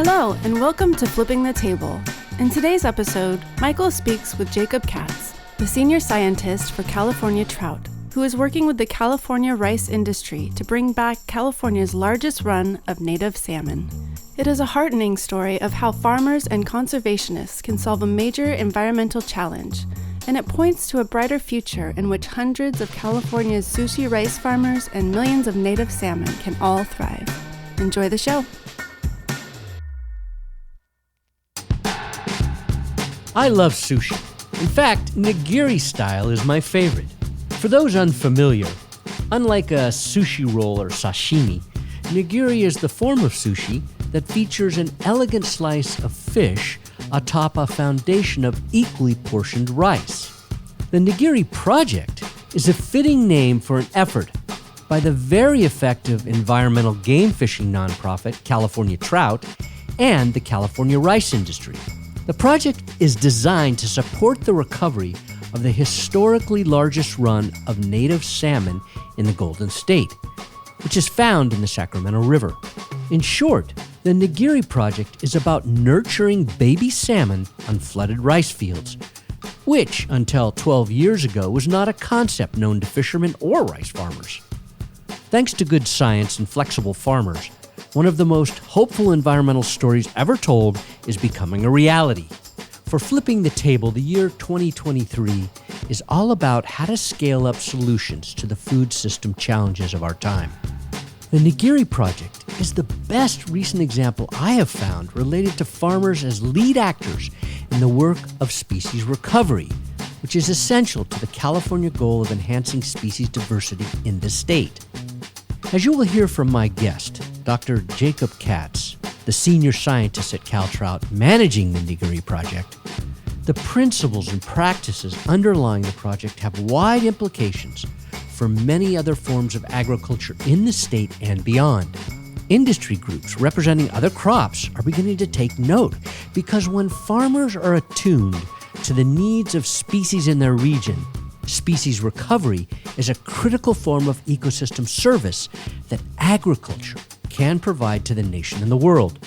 Hello, and welcome to Flipping the Table. In today's episode, Michael speaks with Jacob Katz, the senior scientist for California Trout, who is working with the California rice industry to bring back California's largest run of native salmon. It is a heartening story of how farmers and conservationists can solve a major environmental challenge, and it points to a brighter future in which hundreds of California's sushi rice farmers and millions of native salmon can all thrive. Enjoy the show. I love sushi. In fact, nigiri style is my favorite. For those unfamiliar, unlike a sushi roll or sashimi, nigiri is the form of sushi that features an elegant slice of fish atop a foundation of equally portioned rice. The Nigiri Project is a fitting name for an effort by the very effective environmental game fishing nonprofit California Trout and the California rice industry. The project is designed to support the recovery of the historically largest run of native salmon in the Golden State, which is found in the Sacramento River. In short, the Nigiri Project is about nurturing baby salmon on flooded rice fields, which, until 12 years ago, was not a concept known to fishermen or rice farmers. Thanks to good science and flexible farmers, one of the most hopeful environmental stories ever told is becoming a reality. For Flipping the Table, the year 2023 is all about how to scale up solutions to the food system challenges of our time. The Nigiri Project is the best recent example I have found related to farmers as lead actors in the work of species recovery, which is essential to the California goal of enhancing species diversity in the state. As you will hear from my guest, Dr. Jacob Katz, the senior scientist at Cal Trout managing the Nigiri Project, the principles and practices underlying the project have wide implications for many other forms of agriculture in the state and beyond. Industry groups representing other crops are beginning to take note because when farmers are attuned to the needs of species in their region, species recovery is a critical form of ecosystem service that agriculture can provide to the nation and the world.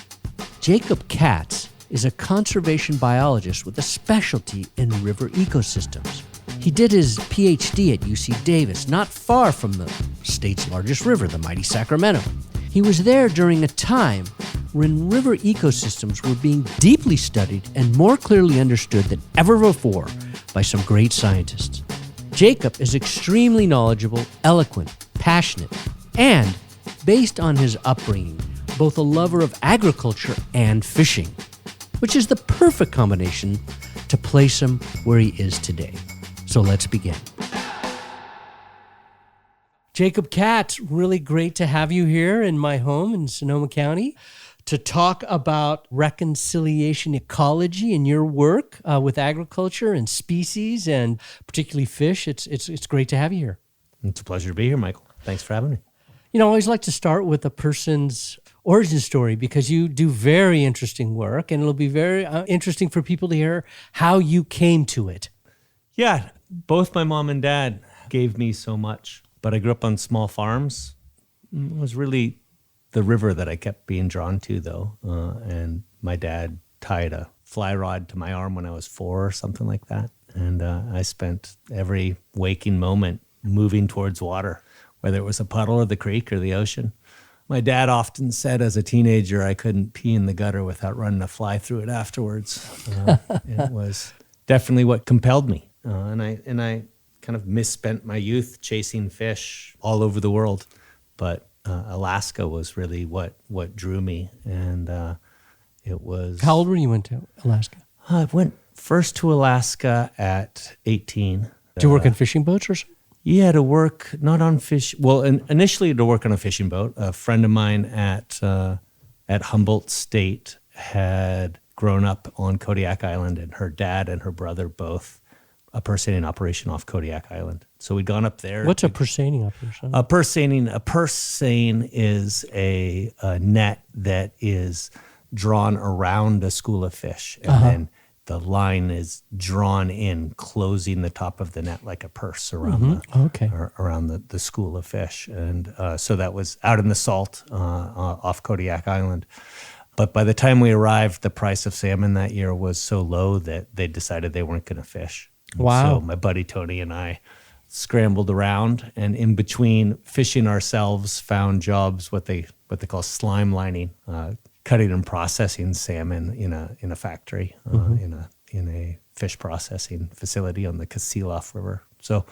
Jacob Katz is a conservation biologist with a specialty in river ecosystems. He did his PhD at UC Davis, not far from the state's largest river, the mighty Sacramento. He was there during a time when river ecosystems were being deeply studied and more clearly understood than ever before by some great scientists. Jacob is extremely knowledgeable, eloquent, passionate, and, based on his upbringing, both a lover of agriculture and fishing, which is the perfect combination to place him where he is today. So let's begin. Jacob Katz, really great to have you here in my home in Sonoma County to talk about reconciliation ecology in your work with agriculture and species and particularly fish. It's great to have you here. It's a pleasure to be here, Michael. Thanks for having me. You know, I always like to start with a person's origin story because you do very interesting work, and it'll be very interesting for people to hear how you came to it. Yeah, both my mom and dad gave me so much, but I grew up on small farms. It was really the river that I kept being drawn to, though, and my dad tied a fly rod to my arm when I was 4 or something like that, and I spent every waking moment moving towards water, whether it was a puddle or the creek or the ocean. My dad often said as a teenager I couldn't pee in the gutter without running a fly through it afterwards. It was definitely what compelled me, and I kind of misspent my youth chasing fish all over the world, but Alaska was really what drew me, and it was... How old were you went to Alaska? I went first to Alaska at 18. Did you work on fishing boats or something? Yeah, to work not on fish. Well, initially to work on a fishing boat. A friend of mine at Humboldt State had grown up on Kodiak Island, and her dad and her brother both a purse seining operation off Kodiak Island. So we'd gone up there. What's a purse seining operation? A purse seine is a net that is drawn around a school of fish, and then the line is drawn in, closing the top of the net like a purse around around the school of fish. And so that was out in the salt off Kodiak Island. But by the time we arrived, the price of salmon that year was so low that they decided they weren't going to fish. Wow. So my buddy Tony and I scrambled around, and in between fishing ourselves, found jobs what they call slime lining, cutting and processing salmon in a factory, in a fish processing facility on the Katz River. So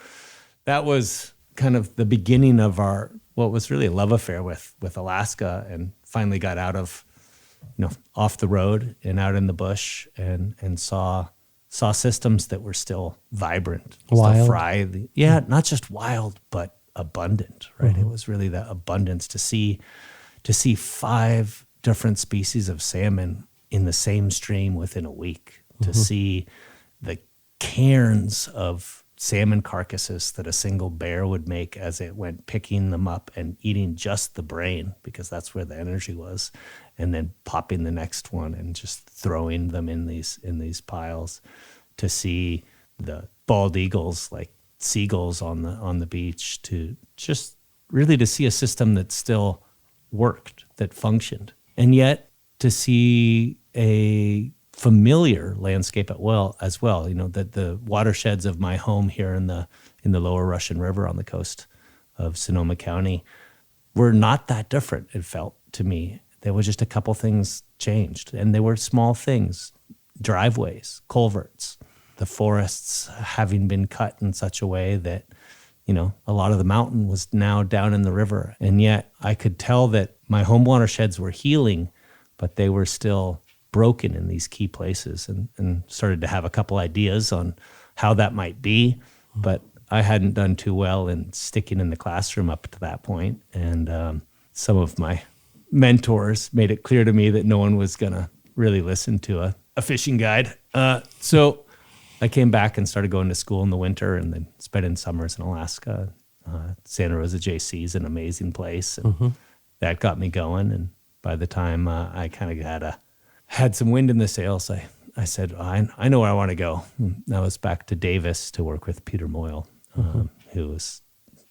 that was kind of the beginning of our what was really a love affair with Alaska, and finally got out of off the road and out in the bush and saw systems that were still vibrant, Wild. still fry. Not just wild, but abundant, right? It was really that abundance to see 5 different species of salmon in the same stream within a week, to see the cairns of salmon carcasses that a single bear would make as it went picking them up and eating just the brain, because that's where the energy was, and then popping the next one and just throwing them in these piles, to see the bald eagles like seagulls on the beach, to just really to see a system that still worked, that functioned, and yet to see a familiar landscape as well. That the watersheds of my home here in the lower Russian River on the coast of Sonoma County were not that different, it felt to me. There was just a couple things changed, and they were small things: driveways, culverts, the forests having been cut in such a way that a lot of the mountain was now down in the river. And yet I could tell that my home watersheds were healing, but they were still broken in these key places, and started to have a couple ideas on how that might be. But I hadn't done too well in sticking in the classroom up to that point. And some of my mentors made it clear to me that no one was going to really listen to a fishing guide. So I came back and started going to school in the winter, and then spending summers in Alaska. Santa Rosa JC is an amazing place, and that got me going. And by the time I kind of had some wind in the sails, I said, I know where I want to go. And I was back to Davis to work with Peter Moyle, who was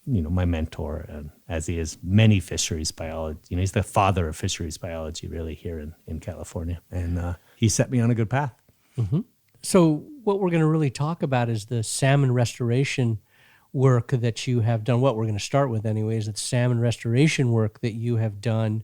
my mentor, and as he is many fisheries biology. He's the father of fisheries biology really here in California. And he set me on a good path. So what we're going to really talk about is the salmon restoration work that you have done. What we're going to start with anyways, the salmon restoration work that you have done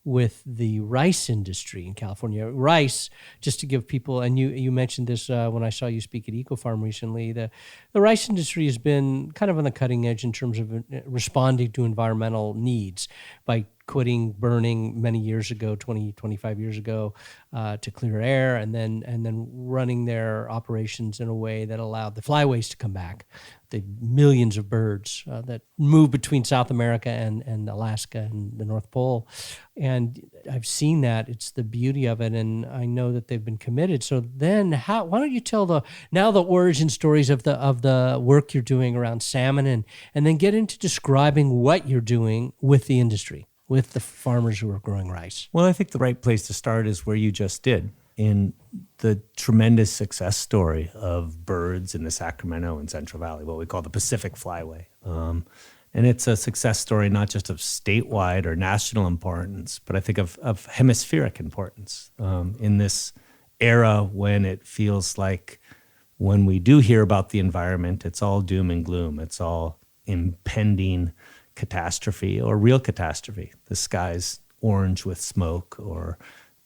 with the rice industry in California. Rice, just to give people, and you mentioned this when I saw you speak at EcoFarm recently, the rice industry has been kind of on the cutting edge in terms of responding to environmental needs by quitting burning many years ago, 20, 25 years ago, to clear air, and then running their operations in a way that allowed the flyways to come back, the millions of birds that move between South America and Alaska and the North Pole. And I've seen that. It's the beauty of it, and I know that they've been committed. So then why don't you tell the origin stories of the work you're doing around salmon, and then get into describing what you're doing with the industry, with the farmers who are growing rice? Well, I think the right place to start is where you just did, in the tremendous success story of birds in the Sacramento and Central Valley, what we call the Pacific Flyway. And it's a success story not just of statewide or national importance, but I think of hemispheric importance in this era when it feels like when we do hear about the environment, it's all doom and gloom. It's all impending catastrophe or real catastrophe. The sky's orange with smoke, or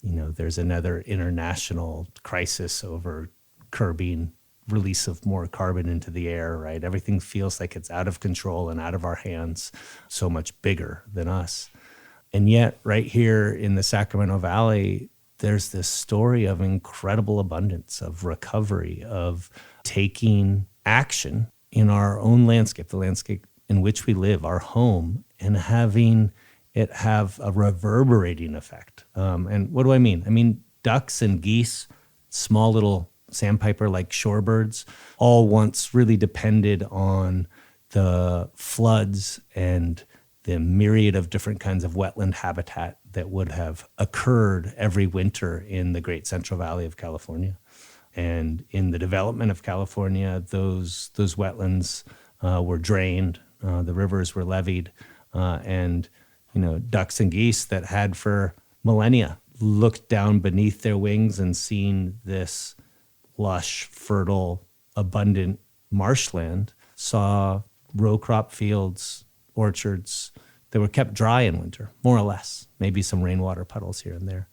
there's another international crisis over curbing release of more carbon into the air, right? Everything feels like it's out of control and out of our hands, so much bigger than us. And yet, right here in the Sacramento Valley, there's this story of incredible abundance, of recovery, of taking action in our own landscape, the landscape in which we live, our home, and having it have a reverberating effect. And what do I mean? I mean, ducks and geese, small little sandpiper-like shorebirds, all once really depended on the floods and the myriad of different kinds of wetland habitat that would have occurred every winter in the Great Central Valley of California. And in the development of California, those wetlands were drained, the rivers were levied, and ducks and geese that had for millennia looked down beneath their wings and seen this lush, fertile, abundant marshland, saw row crop fields, orchards that were kept dry in winter, more or less, maybe some rainwater puddles here and there.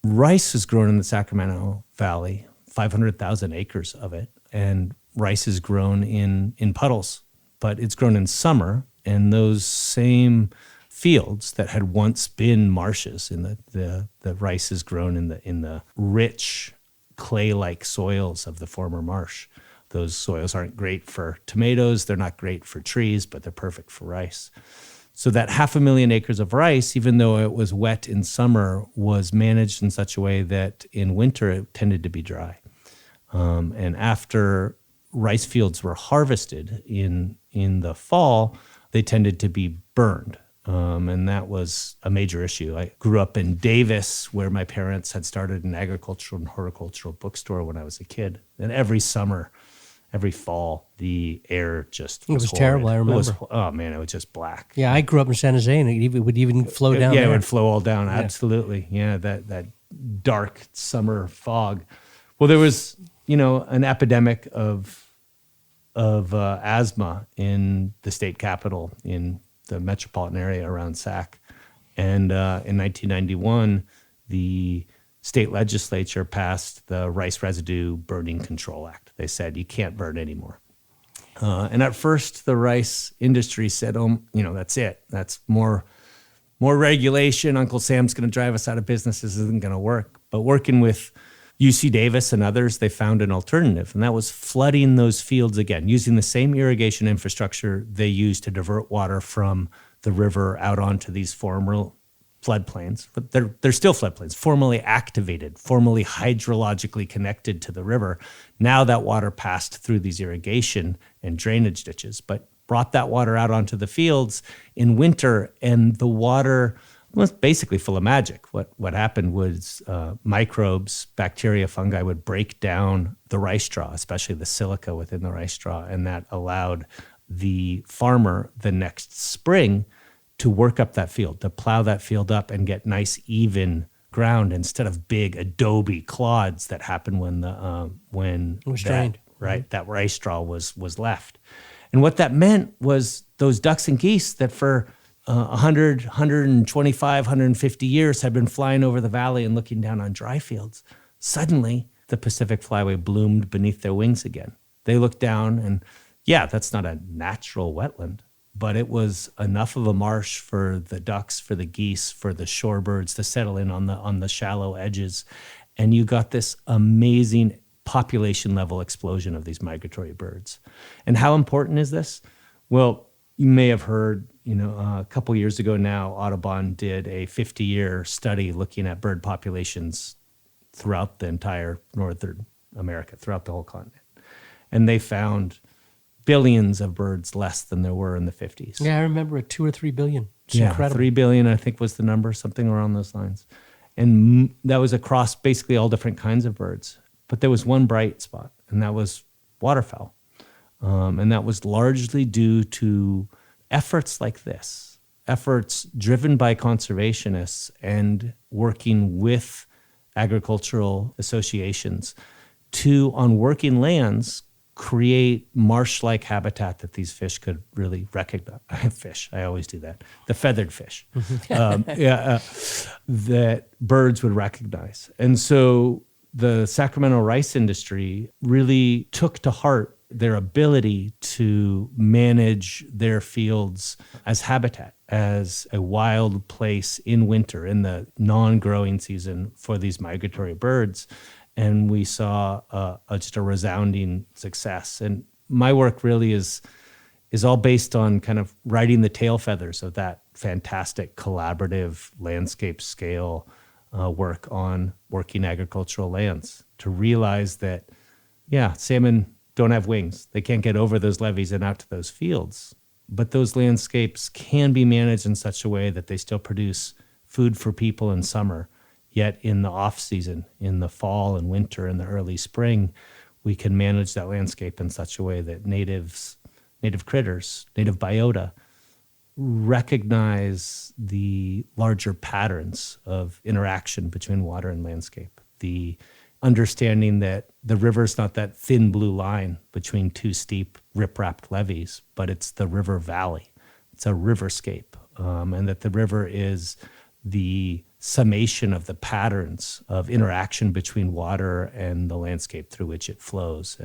Rice is grown in the Sacramento Valley, 500,000 acres of it, and rice is grown in puddles, but it's grown in summer, and those same fields that had once been marshes, in the rice is grown in the rich clay-like soils of the former marsh. Those soils aren't great for tomatoes, they're not great for trees, but they're perfect for rice. So that 500,000 acres of rice, even though it was wet in summer, was managed in such a way that in winter it tended to be dry. And after rice fields were harvested in the fall, they tended to be burned. And that was a major issue. I grew up in Davis, where my parents had started an agricultural and horticultural bookstore when I was a kid. And every summer, every fall, the air just was horrid. Terrible, I remember. It was just black. Yeah, I grew up in San Jose, and it would even flow down Yeah, there. it would flow all down, absolutely. Yeah, that dark summer fog. Well, there was, an epidemic of asthma in the state capital, in the metropolitan area around Sac. And in 1991, the state legislature passed the Rice Residue Burning Control Act. They said you can't burn anymore. And at first, the rice industry said, that's it. That's more regulation. Uncle Sam's going to drive us out of business. This isn't going to work. But working with UC Davis and others, they found an alternative, and that was flooding those fields again, using the same irrigation infrastructure they used to divert water from the river out onto these former floodplains. But they're still floodplains, formally activated, formally hydrologically connected to the river. Now that water passed through these irrigation and drainage ditches, but brought that water out onto the fields in winter, and the water was basically full of magic. What happened was microbes, bacteria, fungi would break down the rice straw, especially the silica within the rice straw, and that allowed the farmer the next spring to work up that field, to plow that field up and get nice, even ground instead of big adobe clods that happen when it was drained. That rice straw was left. And what that meant was those ducks and geese that for 100, 125, 150 years had been flying over the valley and looking down on dry fields. Suddenly, the Pacific Flyway bloomed beneath their wings again. They looked down and, that's not a natural wetland, but it was enough of a marsh for the ducks, for the geese, for the shorebirds to settle in on the shallow edges. And you got this amazing population level explosion of these migratory birds. And how important is this? Well, you may have heard, a couple years ago now, Audubon did a 50-year study looking at bird populations throughout the entire Northern America, throughout the whole continent. And they found billions of birds less than there were in the 50s. Yeah, I remember it, 2 or 3 billion. It's incredible. 3 billion, I think, was the number, something around those lines. And that was across basically all different kinds of birds. But there was one bright spot, and that was waterfowl. And that was largely due to efforts like this, efforts driven by conservationists and working with agricultural associations to, on working lands, create marsh-like habitat that these fish could really recognize. Fish, I always do that. The feathered fish that birds would recognize. And so the Sacramento rice industry really took to heart their ability to manage their fields as habitat, as a wild place in winter, in the non-growing season for these migratory birds. And we saw just a resounding success. And my work really is all based on kind of riding the tail feathers of that fantastic collaborative landscape scale work on working agricultural lands, to realize that, salmon don't have wings. They can't get over those levees and out to those fields. But those landscapes can be managed in such a way that they still produce food for people in summer. Yet in the off season, in the fall and winter and the early spring, we can manage that landscape in such a way that native critters, native biota recognize the larger patterns of interaction between water and landscape. The understanding that the river's not that thin blue line between two steep rip-rapped levees, but it's the river valley. It's a riverscape, and that the river is the summation of the patterns of interaction between water and the landscape through which it flows.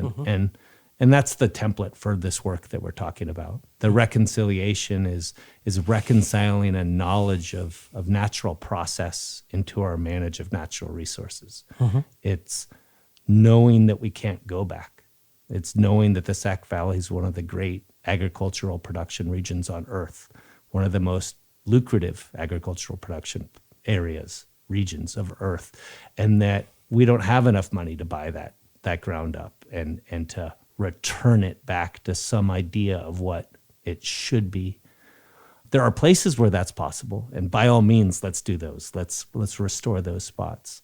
And that's the template for this work that we're talking about. The reconciliation is reconciling a knowledge of natural process into our manage of natural resources. It's knowing that we can't go back. It's knowing that the Sac Valley is one of the great agricultural production regions on Earth, one of the most lucrative agricultural production regions of Earth, and that we don't have enough money to buy that ground up and to return it back to some idea of what it should be. There are places where that's possible, and by all means, let's do those. Let's restore those spots.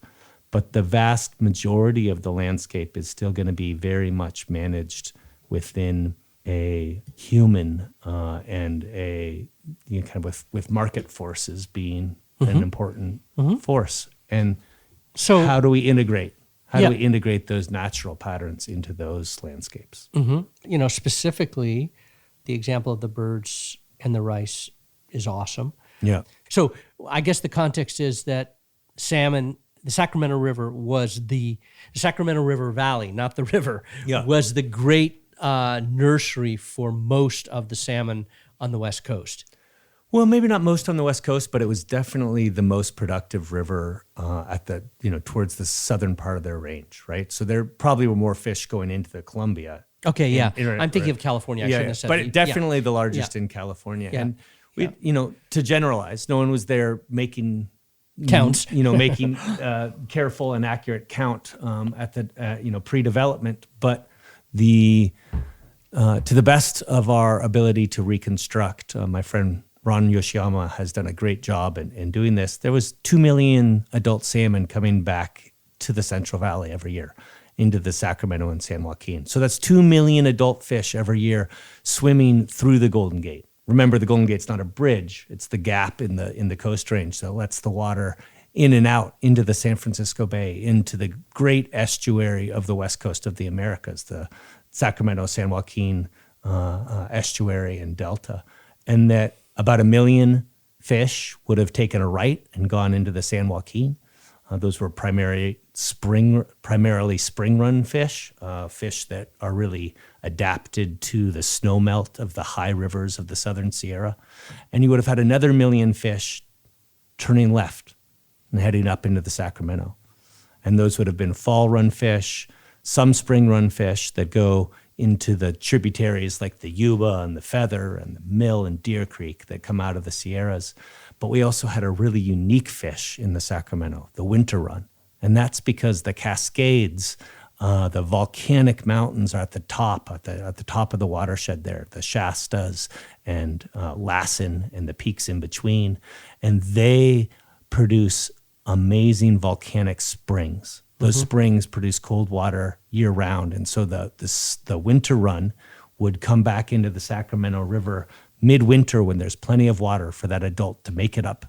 But the vast majority of the landscape is still going to be very much managed within a human and a kind of with market forces being an important force. And so, how do we integrate? How do we integrate those natural patterns into those landscapes? Specifically, the example of the birds and the rice is awesome. Yeah. So I guess the context is that salmon, the Sacramento River was the Sacramento River Valley, not the river, was the great nursery for most of the salmon on the West Coast. Well, maybe not most on the West Coast, but it was definitely the most productive river at the towards the southern part of their range, right? So there probably were more fish going into the Columbia. Okay, I'm thinking of California. I shouldn't have said but definitely the largest in California. Yeah. And we, to generalize, no one was there making counts. Making careful and accurate count at the pre-development, but to the best of our ability to reconstruct, my friend Ron Yoshiyama has done a great job in doing this. There was 2 million adult salmon coming back to the Central Valley every year into the Sacramento and San Joaquin. So that's 2 million adult fish every year swimming through the Golden Gate. Remember, the Golden Gate's not a bridge. It's the gap in the Coast Range that lets the water in and out into the San Francisco Bay, into the great estuary of the west coast of the Americas, the Sacramento, San Joaquin estuary and delta. And that about 1 million fish would have taken a right and gone into the San Joaquin. Those were primarily spring run fish, fish that are really adapted to the snowmelt of the high rivers of the Southern Sierra. And you would have had another 1 million fish turning left and heading up into the Sacramento. And those would have been fall run fish, some spring run fish that go into the tributaries like the Yuba and the Feather and the Mill and Deer Creek that come out of the Sierras. But we also had a really unique fish in the Sacramento, the winter run. And that's because the Cascades, the volcanic mountains are at the top of the watershed there, the Shastas and Lassen and the peaks in between. And they produce amazing volcanic springs. Those springs produce cold water year-round, and so the winter run would come back into the Sacramento River midwinter when there's plenty of water for that adult to make it up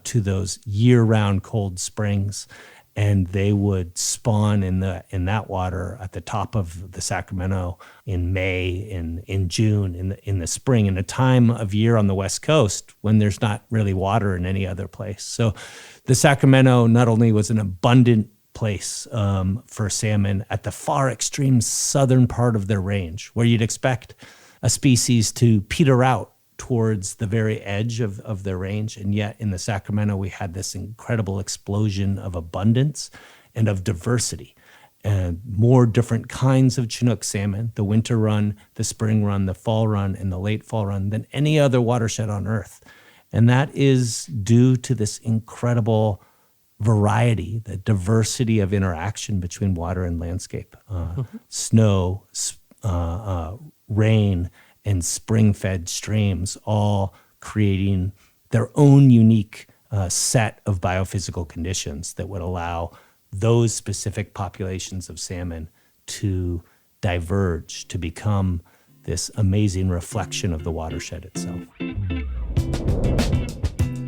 to those year-round cold springs, and they would spawn in that water at the top of the Sacramento in May, in June, in the spring, in a time of year on the West Coast when there's not really water in any other place. So the Sacramento not only was an abundant place for salmon at the far extreme southern part of their range, where you'd expect a species to peter out towards the very edge of their range. And yet in the Sacramento, we had this incredible explosion of abundance and of diversity, and more different kinds of Chinook salmon, the winter run, the spring run, the fall run, and the late fall run, than any other watershed on Earth. And that is due to this incredible variety, the diversity of interaction between water and landscape, snow, rain, and spring-fed streams, all creating their own unique set of biophysical conditions that would allow those specific populations of salmon to diverge, to become this amazing reflection of the watershed itself.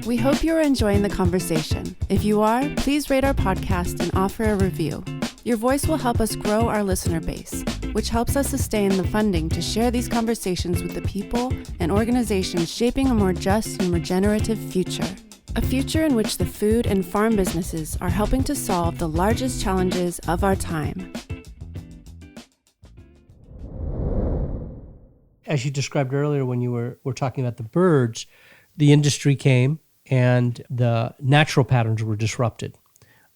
We hope you are enjoying the conversation. If you are, please rate our podcast and offer a review. Your voice will help us grow our listener base, which helps us sustain the funding to share these conversations with the people and organizations shaping a more just and regenerative future. A future in which the food and farm businesses are helping to solve the largest challenges of our time. As you described earlier when you were talking about the birds, the industry came and the natural patterns were disrupted.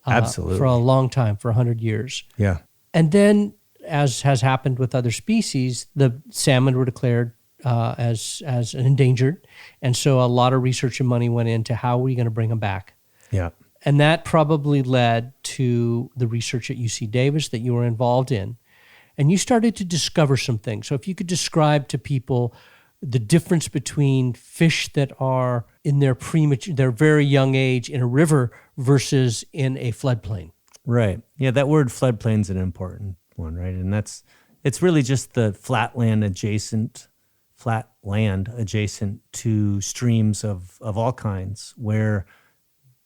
Absolutely. For a long time, for 100 years. Yeah. And then, as has happened with other species, the salmon were declared as an endangered. And so a lot of research and money went into how are we going to bring them back. Yeah. And that probably led to the research at UC Davis that you were involved in. And you started to discover some things. So if you could describe to people the difference between fish that are in their very young age in a river versus in a floodplain. Right. Yeah, that word floodplain is an important one, right? And it's really just the flat land adjacent to streams of all kinds, where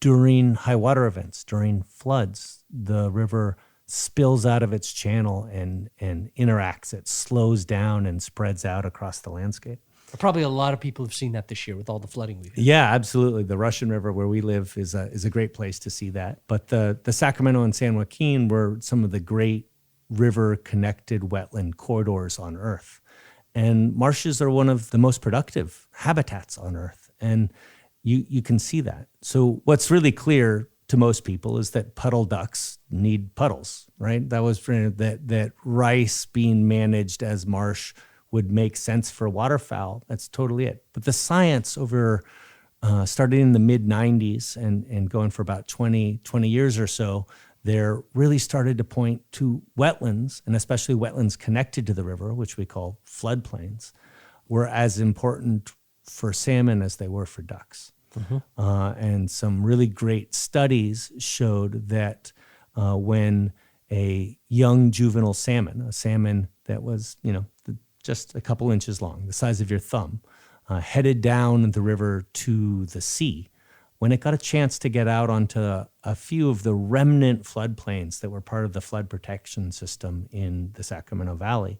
during high water events, during floods, the river spills out of its channel and interacts. It slows down and spreads out across the landscape. Probably a lot of people have seen that this year with all the flooding we've had. Yeah, absolutely. The Russian River where we live is a great place to see that. But the Sacramento and San Joaquin were some of the great river-connected wetland corridors on Earth. And marshes are one of the most productive habitats on Earth. And you can see that. So what's really clear to most people is that puddle ducks need puddles, right? That was that rice being managed as marsh would make sense for waterfowl. That's totally it. But the science over starting in the mid-90s and going for about 20 years or so, there really started to point to wetlands, and especially wetlands connected to the river, which we call floodplains, were as important for salmon as they were for ducks. Mm-hmm. And some really great studies showed that when a young juvenile salmon, a salmon that was, just a couple inches long, the size of your thumb, headed down the river to the sea, when it got a chance to get out onto a few of the remnant floodplains that were part of the flood protection system in the Sacramento Valley,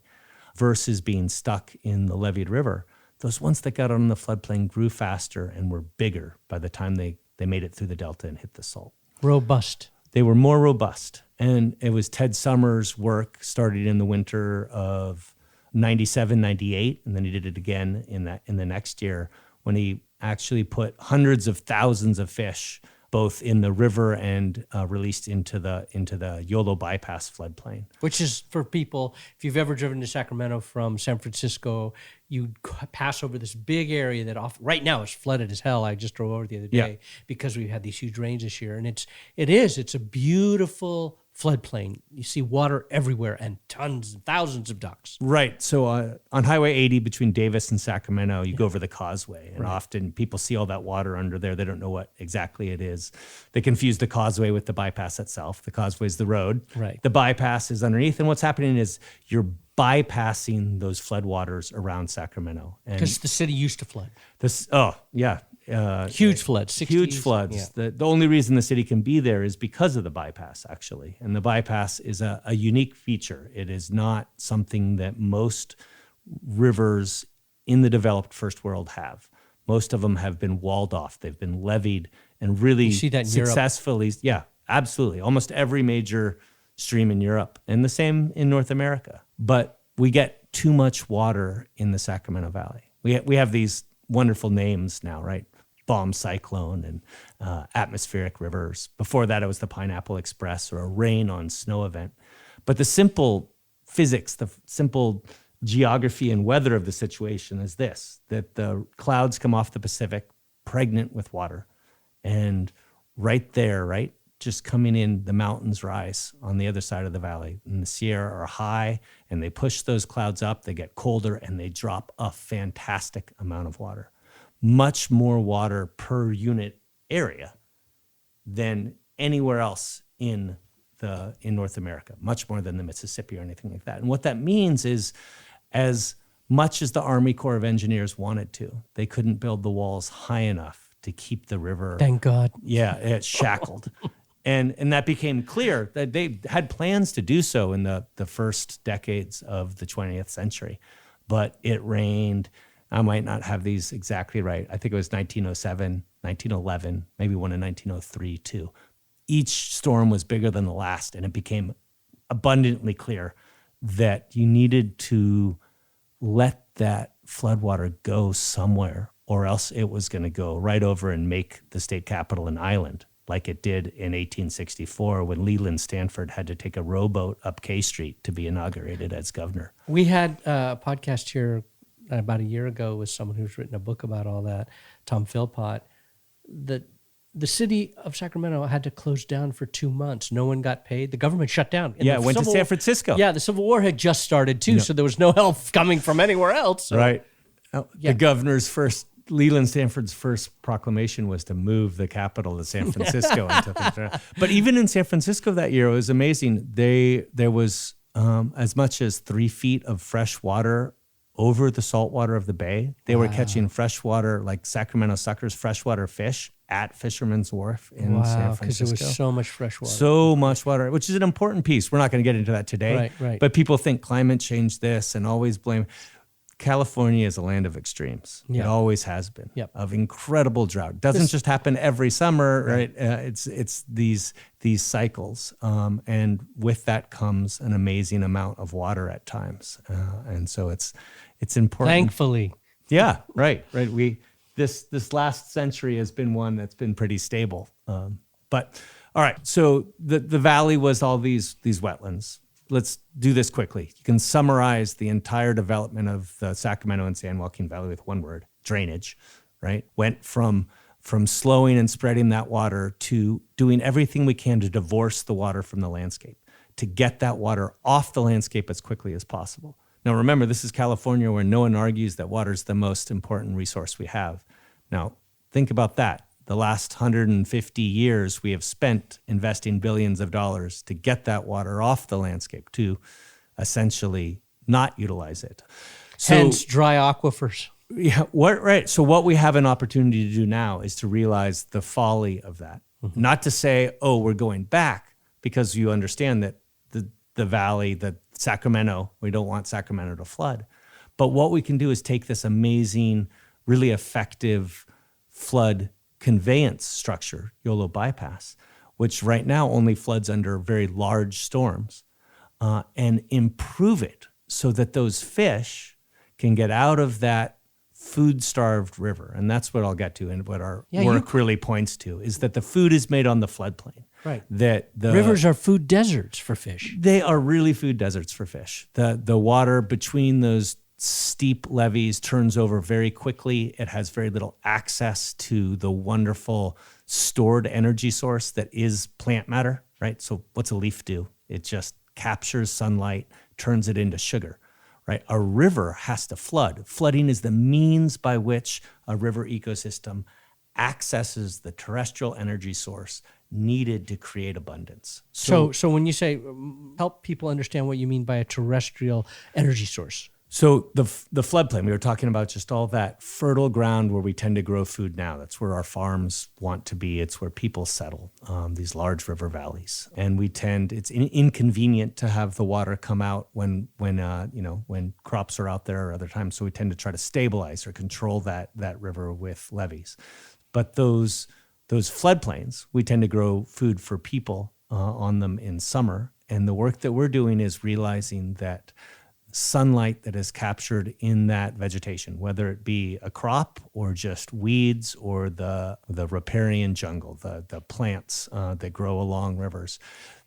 versus being stuck in the levied river, those ones that got out on the floodplain grew faster and were bigger by the time they made it through the delta and hit the salt. Robust. They were more robust. And it was Ted Summers' work started in the winter of 97, 98, and then he did it again in the next year when he actually put hundreds of thousands of fish both in the river and released into the Yolo bypass floodplain. Which is, for people, if you've ever driven to Sacramento from San Francisco, you pass over this big area that right now is flooded as hell. I just drove over the other day because we've had these huge rains this year, and it's a beautiful floodplain. You see water everywhere and tons and thousands of ducks. Right. So on Highway 80 between Davis and Sacramento, you go over the causeway, and often people see all that water under there. They don't know what exactly it is. They confuse the causeway with the bypass itself. The causeway is the road. Right. The bypass is underneath, and what's happening is you're bypassing those floodwaters around Sacramento. Because the city used to flood. Huge floods. 60s, huge floods. Yeah. The only reason the city can be there is because of the bypass, actually. And the bypass is a unique feature. It is not something that most rivers in the developed first world have. Most of them have been walled off. They've been levied and really successfully. Yeah, absolutely. Almost every major stream in Europe, and the same in North America. But we get too much water in the Sacramento Valley. We have these wonderful names now, right? Bomb cyclone and atmospheric rivers. Before that, it was the Pineapple Express or a rain on snow event. But the simple physics, the simple geography and weather of the situation is this, that the clouds come off the Pacific pregnant with water. And right there, right, just coming in, the mountains rise on the other side of the valley. And the Sierra are high, and they push those clouds up, they get colder, and they drop a fantastic amount of water. Much more water per unit area than anywhere else in North America, much more than the Mississippi or anything like that. And what that means is, as much as the Army Corps of Engineers wanted to, they couldn't build the walls high enough to keep the river. Thank God. Yeah, it's shackled. And that became clear that they had plans to do so in the first decades of the 20th century. But it rained. I might not have these exactly right. I think it was 1907, 1911, maybe one in 1903 too. Each storm was bigger than the last, and it became abundantly clear that you needed to let that floodwater go somewhere, or else it was going to go right over and make the state capitol an island, like it did in 1864 when Leland Stanford had to take a rowboat up K Street to be inaugurated as governor. We had a podcast here about a year ago with someone who's written a book about all that, Tom Philpott. The city of Sacramento had to close down for 2 months. No one got paid. The government shut down. And it went to San Francisco. Yeah, the Civil War had just started too, so there was no help coming from anywhere else. So. Right. The governor's Leland Stanford's first proclamation was to move the capital to San Francisco. But even in San Francisco that year, it was amazing. There was as much as 3 feet of fresh water over the saltwater of the bay. They were catching freshwater, like Sacramento suckers, freshwater fish at Fisherman's Wharf in San Francisco. Because there was so much fresh water. So much water, which is an important piece. We're not going to get into that today. Right. But people think climate change this and always blame. California is a land of extremes. Yeah. It always has been. Yep. Of incredible drought. It doesn't just happen every summer, right? It's these cycles, and with that comes an amazing amount of water at times, and so it's important. Thankfully, yeah, right. This last century has been one that's been pretty stable. But all right, so the valley was all these wetlands. Let's do this quickly. You can summarize the entire development of the Sacramento and San Joaquin Valley with one word: drainage, right? Went from slowing and spreading that water to doing everything we can to divorce the water from the landscape, to get that water off the landscape as quickly as possible. Now, remember, this is California, where no one argues that water is the most important resource we have. Now, think about that. The last 150 years, we have spent investing billions of dollars to get that water off the landscape, to essentially not utilize it. So, hence dry aquifers. Yeah, right. So what we have an opportunity to do now is to realize the folly of that. Mm-hmm. Not to say, oh, we're going back, because you understand that the valley, the Sacramento, we don't want Sacramento to flood. But what we can do is take this amazing, really effective flood conveyance structure, YOLO bypass, which right now only floods under very large storms, and improve it so that those fish can get out of that food-starved river. And that's what I'll get to, and what our work really points to, is that the food is made on the floodplain. Right. That the rivers are food deserts for fish. They are really food deserts for fish. The water between those steep levees turns over very quickly. It has very little access to the wonderful stored energy source that is plant matter, right? So what's a leaf do? It just captures sunlight, turns it into sugar, right? A river has to flood. Flooding is the means by which a river ecosystem accesses the terrestrial energy source needed to create abundance. So when you say, help people understand what you mean by a terrestrial energy source. So the floodplain, we were talking about just all that fertile ground where we tend to grow food now. That's where our farms want to be. It's where people settle, these large river valleys. And it's inconvenient to have the water come out when crops are out there or other times. So we tend to try to stabilize or control that river with levees. But those floodplains, we tend to grow food for people on them in summer. And the work that we're doing is realizing that sunlight that is captured in that vegetation, whether it be a crop or just weeds or the riparian jungle, the plants that grow along rivers,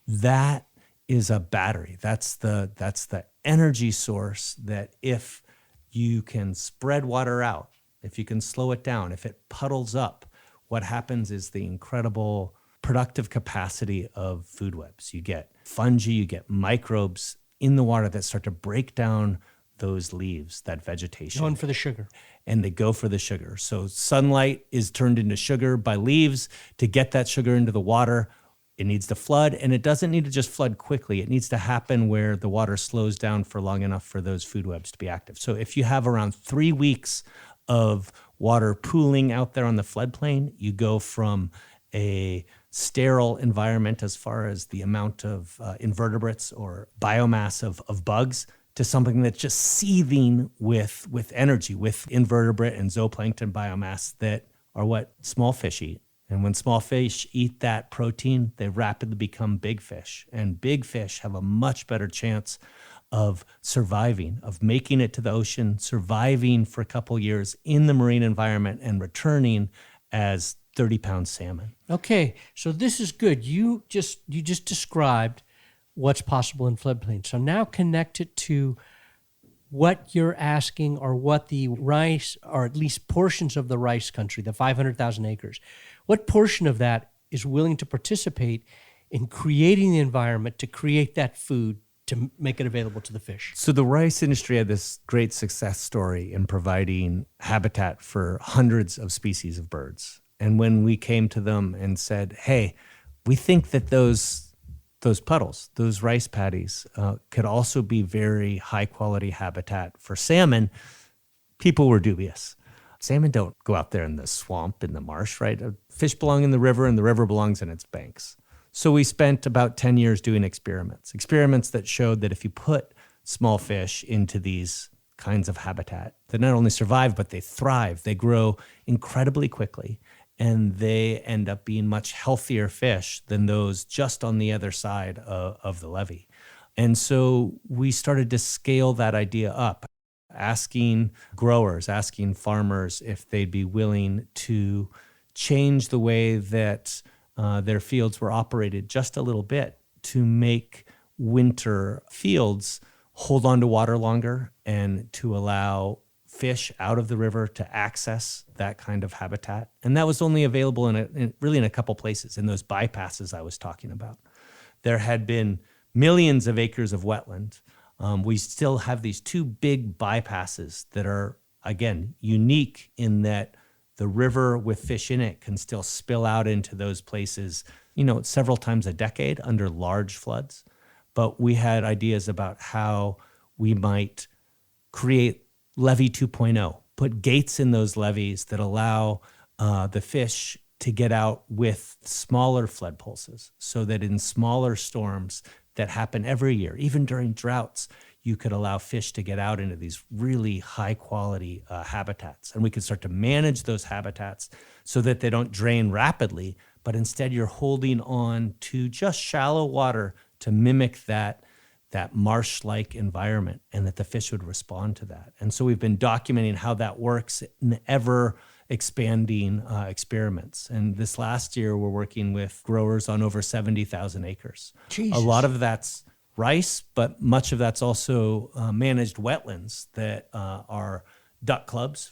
that is a battery. That's the energy source that if you can spread water out, if you can slow it down, if it puddles up, what happens is the incredible productive capacity of food webs. You get fungi, you get microbes in the water that start to break down those leaves, that vegetation. Going for the sugar. And they go for the sugar. So sunlight is turned into sugar by leaves. To get that sugar into the water, it needs to flood, and it doesn't need to just flood quickly. It needs to happen where the water slows down for long enough for those food webs to be active. So if you have around 3 weeks of water pooling out there on the floodplain. You go from a sterile environment as far as the amount of invertebrates or biomass of bugs to something that's just seething with energy, with invertebrate and zooplankton biomass that are what small fish eat. And when small fish eat that protein, they rapidly become big fish. And big fish have a much better chance of surviving, of making it to the ocean, surviving for a couple years in the marine environment and returning as 30-pound salmon. Okay, so this is good. You just described what's possible in floodplains. So now connect it to what you're asking, or what the rice, or at least portions of the rice country, the 500,000 acres, what portion of that is willing to participate in creating the environment to create that food to make it available to the fish? So the rice industry had this great success story in providing habitat for hundreds of species of birds. And when we came to them and said, hey, we think that those puddles, those rice paddies, could also be very high quality habitat for salmon, people were dubious. Salmon don't go out there in the swamp, in the marsh, right? Fish belong in the river, and the river belongs in its banks. So we spent about 10 years doing experiments that showed that if you put small fish into these kinds of habitat, they not only survive, but they thrive. They grow incredibly quickly, and they end up being much healthier fish than those just on the other side of the levee. And so we started to scale that idea up, asking growers, asking farmers if they'd be willing to change the way that their fields were operated just a little bit to make winter fields hold on to water longer and to allow fish out of the river to access that kind of habitat. And that was only available in a couple places, in those bypasses I was talking about. There had been millions of acres of wetland. We still have these two big bypasses that are, again, unique in that the river with fish in it can still spill out into those places, several times a decade under large floods. But we had ideas about how we might create levee 2.0, put gates in those levees that allow the fish to get out with smaller flood pulses, so that in smaller storms that happen every year, even during droughts, you could allow fish to get out into these really high quality habitats. And we could start to manage those habitats so that they don't drain rapidly, but instead you're holding on to just shallow water to mimic that marsh-like environment, and that the fish would respond to that. And so we've been documenting how that works in ever-expanding experiments. And this last year, we're working with growers on over 70,000 acres. Jesus. A lot of that's rice, but much of that's also managed wetlands that are duck clubs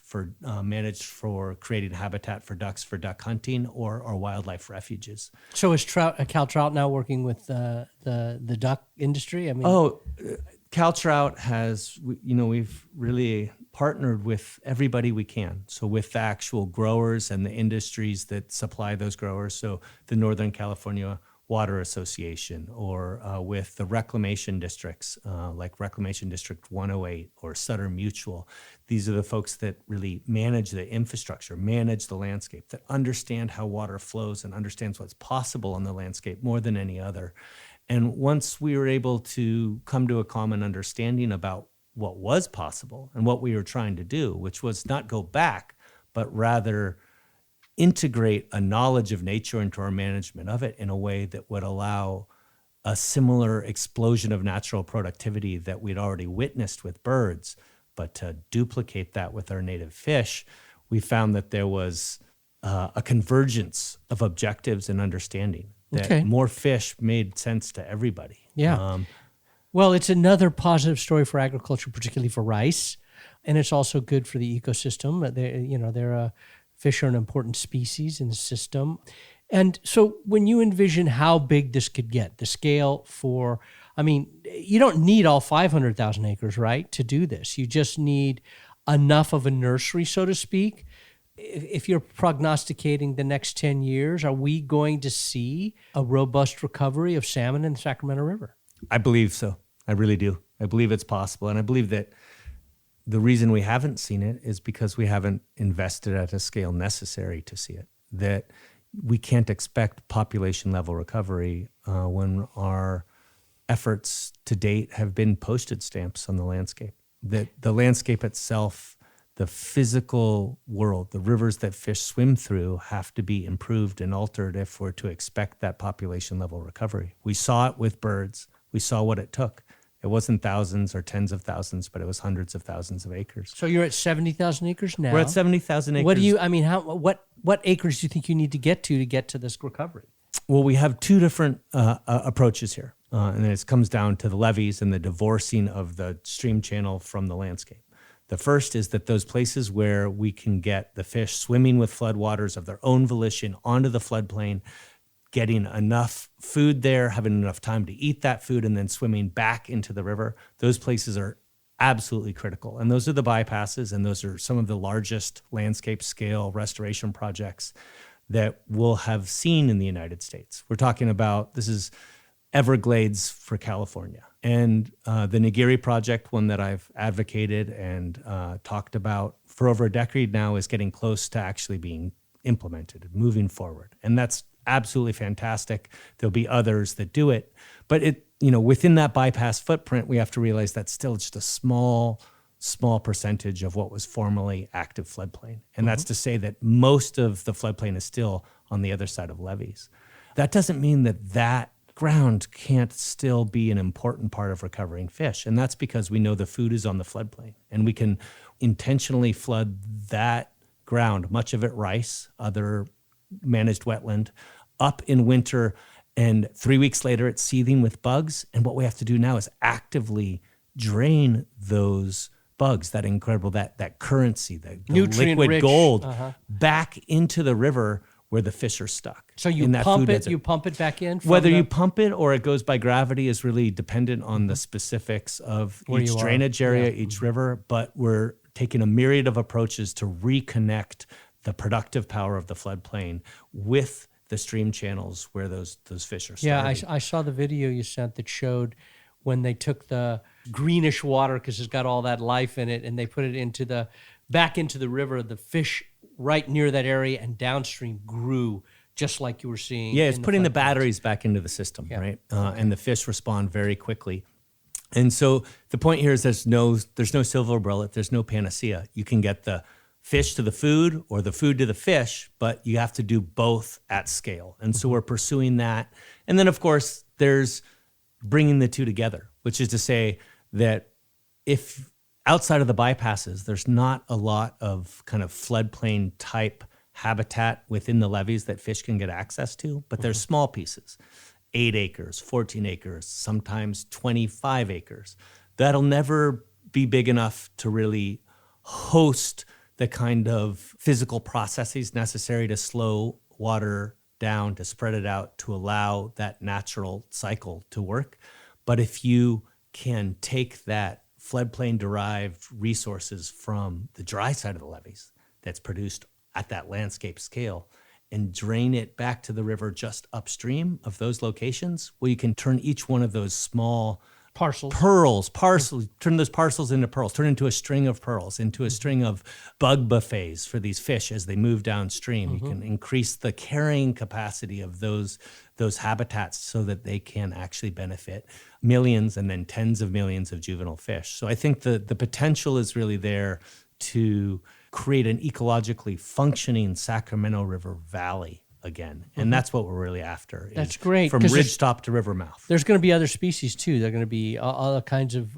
managed for creating habitat for ducks for duck hunting or wildlife refuges. So is Cal Trout now working with the duck industry? Cal Trout has, we've really partnered with everybody we can. So with the actual growers and the industries that supply those growers. So the Northern California Water Association, or with the reclamation districts like Reclamation District 108 or Sutter Mutual. These are the folks that really manage the infrastructure, manage the landscape, that understand how water flows and understands what's possible on the landscape more than any other. And once we were able to come to a common understanding about what was possible and what we were trying to do, which was not go back, but rather integrate a knowledge of nature into our management of it in a way that would allow a similar explosion of natural productivity that we'd already witnessed with birds, but to duplicate that with our native fish, we found that there was a convergence of objectives and understanding, that more fish made sense to everybody. Yeah. Well, it's another positive story for agriculture, particularly for rice, and it's also good for the ecosystem. Fish are an important species in the system. And so when you envision how big this could get, the scale you don't need all 500,000 acres, right, to do this. You just need enough of a nursery, so to speak. If you're prognosticating the next 10 years, are we going to see a robust recovery of salmon in the Sacramento River? I believe so. I really do. I believe it's possible. And I believe that the reason we haven't seen it is because we haven't invested at a scale necessary to see it. That we can't expect population level recovery when our efforts to date have been postage stamps on the landscape. That the landscape itself, the physical world, the rivers that fish swim through have to be improved and altered if we're to expect that population level recovery. We saw it with birds. We saw what it took. It wasn't thousands or tens of thousands, but it was hundreds of thousands of acres. So you're at 70,000 acres now. We're at 70,000 acres. What acres do you think you need to get to this recovery? Well, we have two different approaches here. And it comes down to the levees and the divorcing of the stream channel from the landscape. The first is that those places where we can get the fish swimming with floodwaters of their own volition onto the floodplain, getting enough food there, having enough time to eat that food, and then swimming back into the river, those places are absolutely critical. And those are the bypasses, and those are some of the largest landscape scale restoration projects that we'll have seen in the United States. We're talking about, this is Everglades for California. And the Nigiri Project, one that I've advocated and talked about for over a decade now, is getting close to actually being implemented, moving forward. And that's absolutely fantastic. There'll be others that do it. But within that bypass footprint, we have to realize that's still just a small percentage of what was formerly active floodplain. And that's to say that most of the floodplain is still on the other side of levees. That doesn't mean that ground can't still be an important part of recovering fish. And that's because we know the food is on the floodplain. And we can intentionally flood that ground, much of it rice, other managed wetland, up in winter. And 3 weeks later, it's seething with bugs. And what we have to do now is actively drain those bugs, that incredible, that currency, the liquid rich gold, back into the river where the fish are stuck. So you pump it back in? Whether you pump it or it goes by gravity is really dependent on the specifics of each drainage area, each river. But we're taking a myriad of approaches to reconnect the productive power of the floodplain with the stream channels where those fish are starving. Yeah, I saw the video you sent that showed when they took the greenish water, because it's got all that life in it, and they put it back into the river, the fish right near that area and downstream grew just like you were seeing. Yeah, it's putting the batteries back into the system, right? And the fish respond very quickly. And so the point here is there's no silver bullet, there's no panacea. You can get the fish to the food or the food to the fish, but you have to do both at scale. And so we're pursuing that. And then, of course, there's bringing the two together, which is to say that if outside of the bypasses, there's not a lot of kind of floodplain type habitat within the levees that fish can get access to, but there's small pieces, 8 acres, 14 acres, sometimes 25 acres. That'll never be big enough to really host the kind of physical processes necessary to slow water down, to spread it out, to allow that natural cycle to work. But if you can take that floodplain-derived resources from the dry side of the levees that's produced at that landscape scale and drain it back to the river just upstream of those locations, well, you can turn each one of those small parcels, turn those parcels into pearls, turn into a string of pearls, into a string of bug buffets for these fish as they move downstream. You can increase the carrying capacity of those habitats so that they can actually benefit millions and then tens of millions of juvenile fish. So I think the potential is really there to create an ecologically functioning Sacramento River Valley again. And that's what we're really after. That's great. From ridgetop to river mouth. There's going to be other species too. There are going to be all kinds of,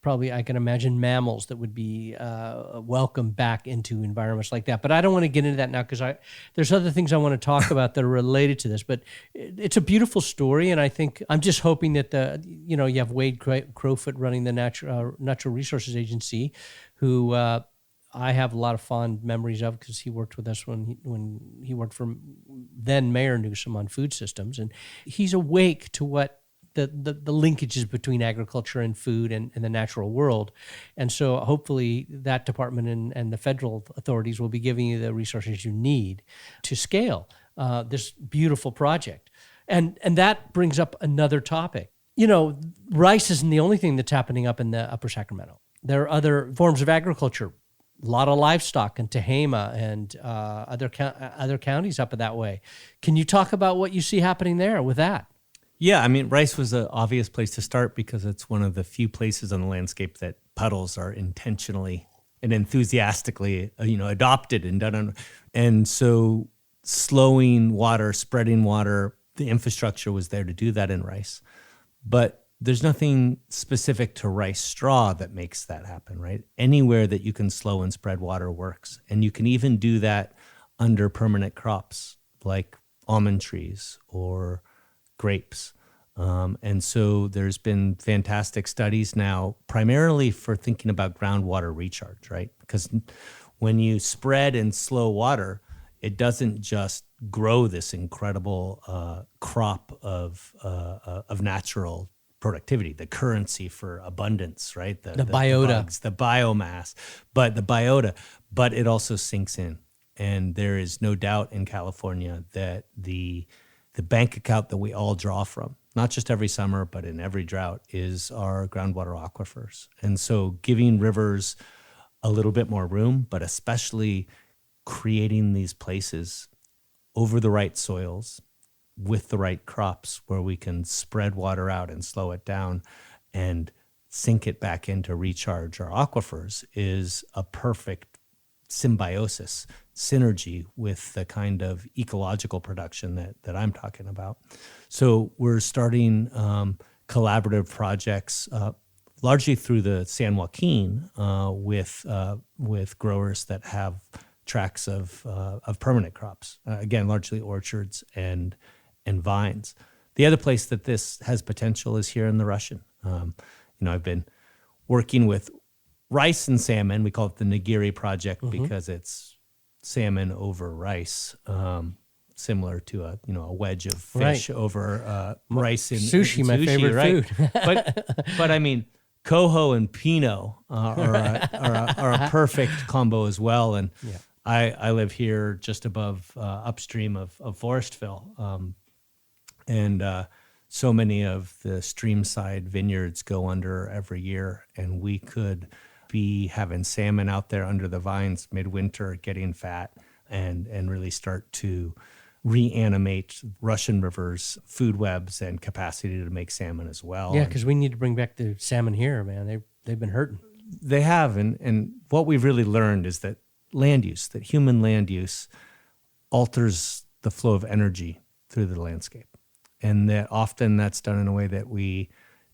probably I can imagine mammals that would be welcome back into environments like that. But I don't want to get into that now because there's other things I want to talk about that are related to this. But it's a beautiful story, and I think I'm just hoping that you have Wade Crowfoot running the Natural Resources Agency, who I have a lot of fond memories of because he worked with us when he worked for then Mayor Newsom on food systems, and he's awake to what the linkages between agriculture and food and the natural world. And so hopefully that department and the federal authorities will be giving you the resources you need to scale this beautiful project. And that brings up another topic. Rice isn't the only thing that's happening up in the upper Sacramento. There are other forms of agriculture, a lot of livestock in Tehama and other counties up that way. Can you talk about what you see happening there with that? Yeah, I mean, rice was an obvious place to start because it's one of the few places on the landscape that puddles are intentionally and enthusiastically, adopted and done on. And so slowing water, spreading water, the infrastructure was there to do that in rice. But there's nothing specific to rice straw that makes that happen, right? Anywhere that you can slow and spread water works. And you can even do that under permanent crops like almond trees or grapes. And so there's been fantastic studies now, primarily for thinking about groundwater recharge, right? Because when you spread and slow water, it doesn't just grow this incredible crop of natural productivity, the currency for abundance, right? The biota, the bugs, the biomass, but it also sinks in. And there is no doubt in California that the bank account that we all draw from, not just every summer, but in every drought, is our groundwater aquifers. And so giving rivers a little bit more room, but especially creating these places over the right soils with the right crops where we can spread water out and slow it down and sink it back in to recharge our aquifers is a perfect symbiosis, synergy with the kind of ecological production that I'm talking about. So we're starting collaborative projects largely through the San Joaquin with growers that have tracts of permanent crops, again, largely orchards and vines. The other place that this has potential is here in the Russian. I've been working with rice and salmon. We call it the Nigiri Project because it's salmon over rice, similar to a wedge of fish over rice in sushi, in my favorite right? food. but I mean, coho and pinot are a perfect combo as well. And I live here just above upstream of Forestville. And so many of the streamside vineyards go under every year, and we could be having salmon out there under the vines midwinter, getting fat, and really start to reanimate Russian River's food webs and capacity to make salmon as well. Yeah, because we need to bring back the salmon here, man. They've been hurting. They have, and what we've really learned is that human land use alters the flow of energy through the landscape. And that often that's done in a way that we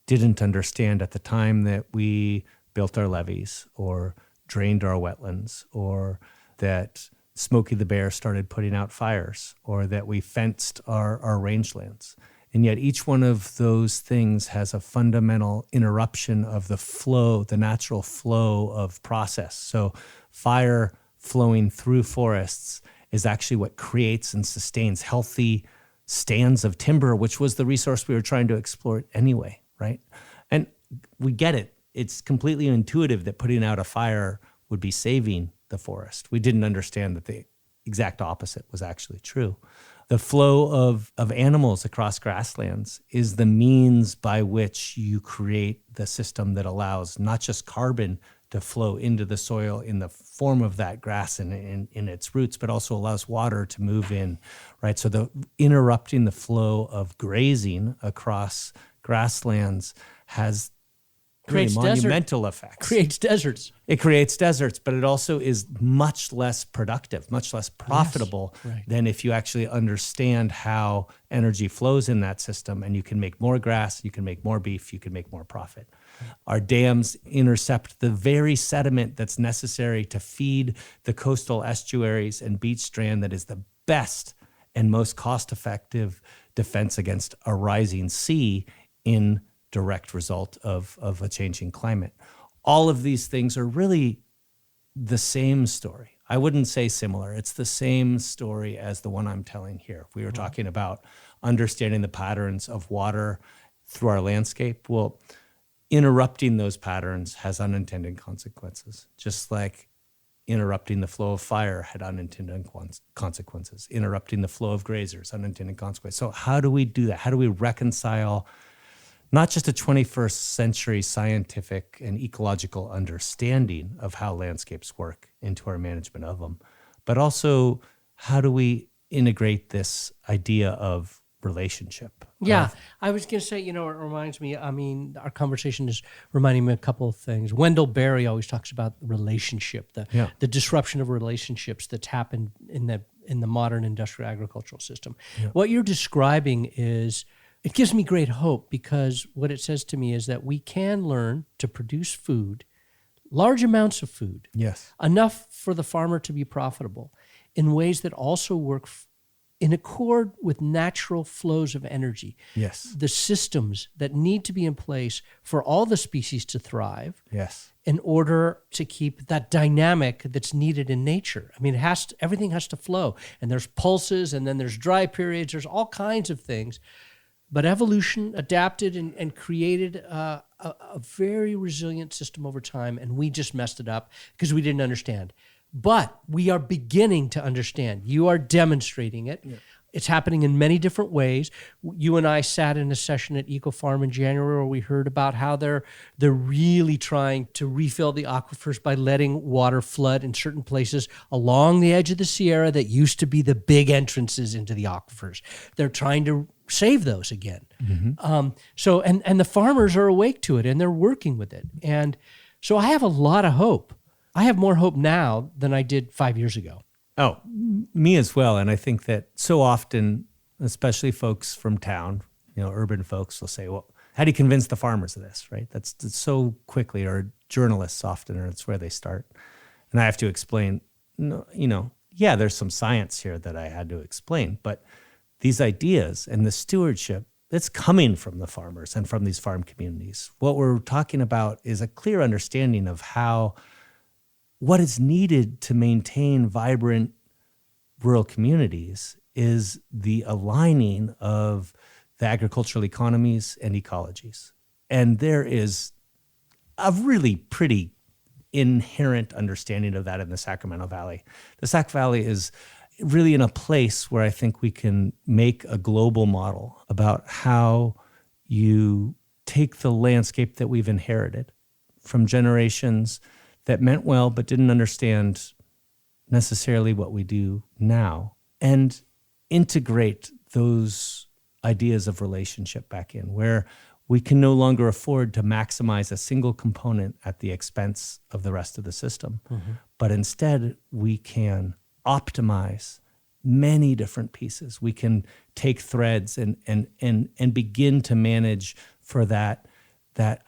didn't understand at the time that we built our levees or drained our wetlands, or that Smokey the Bear started putting out fires, or that we fenced our rangelands. And yet each one of those things has a fundamental interruption of the flow, the natural flow of process. So fire flowing through forests is actually what creates and sustains healthy stands of timber, which was the resource we were trying to explore anyway, right? And we get it. It's completely intuitive that putting out a fire would be saving the forest. We didn't understand that the exact opposite was actually true. The flow of animals across grasslands is the means by which you create the system that allows not just carbon to flow into the soil in the form of that grass and in its roots, but also allows water to move in, right? So the interrupting the flow of grazing across grasslands has really monumental effects. Creates deserts. It creates deserts, but it also is much less productive, much less profitable than if you actually understand how energy flows in that system, and you can make more grass, you can make more beef, you can make more profit. Our dams intercept the very sediment that's necessary to feed the coastal estuaries and beach strand that is the best and most cost-effective defense against a rising sea in direct result of a changing climate. All of these things are really the same story. I wouldn't say similar. It's the same story as the one I'm telling here. We were talking about understanding the patterns of water through our landscape. Well, interrupting those patterns has unintended consequences, just like interrupting the flow of fire had unintended consequences, interrupting the flow of grazers, unintended consequences. So how do we do that? How do we reconcile not just a 21st century scientific and ecological understanding of how landscapes work into our management of them, but also how do we integrate this idea of relationship? Yeah, I was going to say, it reminds me, our conversation is reminding me of a couple of things. Wendell Berry always talks about relationship, the disruption of relationships that's happened in the modern industrial agricultural system. Yeah. What you're describing it gives me great hope, because what it says to me is that we can learn to produce food, large amounts of food, yes, enough for the farmer to be profitable, in ways that also work in accord with natural flows of energy. Yes. The systems that need to be in place for all the species to thrive. Yes. In order to keep that dynamic that's needed in nature. I mean, everything has to flow, and there's pulses, and then there's dry periods. There's all kinds of things. But evolution adapted and created a very resilient system over time, and we just messed it up because we didn't understand. But we are beginning to understand. You are demonstrating it. Yeah. It's happening in many different ways. You and I sat in a session at EcoFarm in January where we heard about how they're really trying to refill the aquifers by letting water flood in certain places along the edge of the Sierra that used to be the big entrances into the aquifers. They're trying to save those again. Mm-hmm. So the farmers are awake to it, and they're working with it. And so I have a lot of hope. I have more hope now than I did 5 years ago. Oh, me as well. And I think that so often, especially folks from town, urban folks will say, well, how do you convince the farmers of this, right? That's so quickly, or journalists often, or it's where they start. And I have to explain, there's some science here that I had to explain, but these ideas and the stewardship, that's coming from the farmers and from these farm communities. What we're talking about is a clear understanding of what is needed to maintain vibrant rural communities is the aligning of the agricultural economies and ecologies. And there is a really pretty inherent understanding of that in the Sacramento Valley. The Sac Valley is really in a place where I think we can make a global model about how you take the landscape that we've inherited from generations that meant well but didn't understand necessarily what we do now, and integrate those ideas of relationship back in, where we can no longer afford to maximize a single component at the expense of the rest of the system. Mm-hmm. But instead, we can optimize many different pieces. We can take threads and begin to manage for that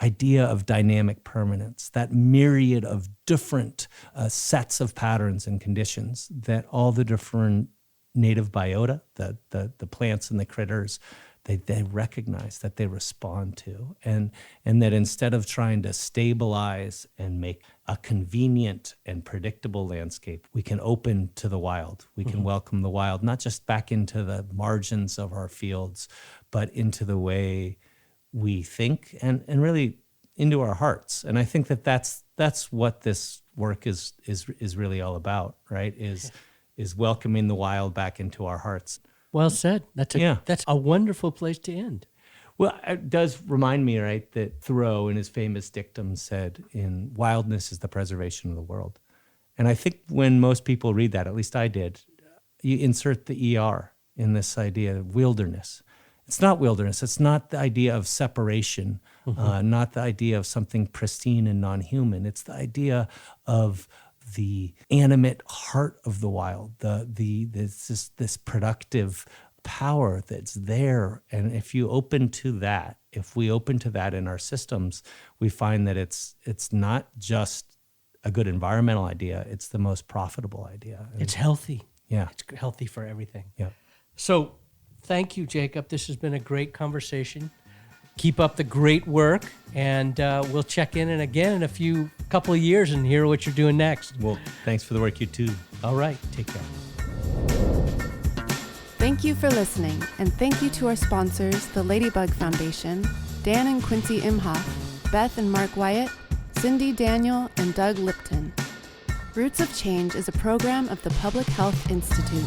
idea of dynamic permanence, that myriad of different sets of patterns and conditions that all the different native biota, the plants and the critters, they recognize, that they respond to, and that instead of trying to stabilize and make a convenient and predictable landscape, we can open to the wild. We can welcome the wild, not just back into the margins of our fields, but into the way we think and really into our hearts. And I think that's what this work is really all about, right? Is welcoming the wild back into our hearts. Well said. That's a wonderful place to end. Well, it does remind me, right, that Thoreau in his famous dictum said, "In wildness is the preservation of the world." And I think when most people read that, at least I did, you insert the ER in this idea of wilderness. It's not wilderness. It's not the idea of separation, not the idea of something pristine and non-human. It's the idea of the animate heart of the wild, this productive power that's there. And if we open to that in our systems, we find that it's not just a good environmental idea, it's the most profitable idea. And it's healthy. Yeah. It's healthy for everything. Yeah. So thank you, Jacob. This has been a great conversation. Keep up the great work, and we'll check in again in a couple of years and hear what you're doing next. Well, thanks for the work you too. All right. Take care. Thank you for listening, and thank you to our sponsors, the Ladybug Foundation, Dan and Quincy Imhoff, Beth and Mark Wyatt, Cindy Daniel, and Doug Lipton. Roots of Change is a program of the Public Health Institute.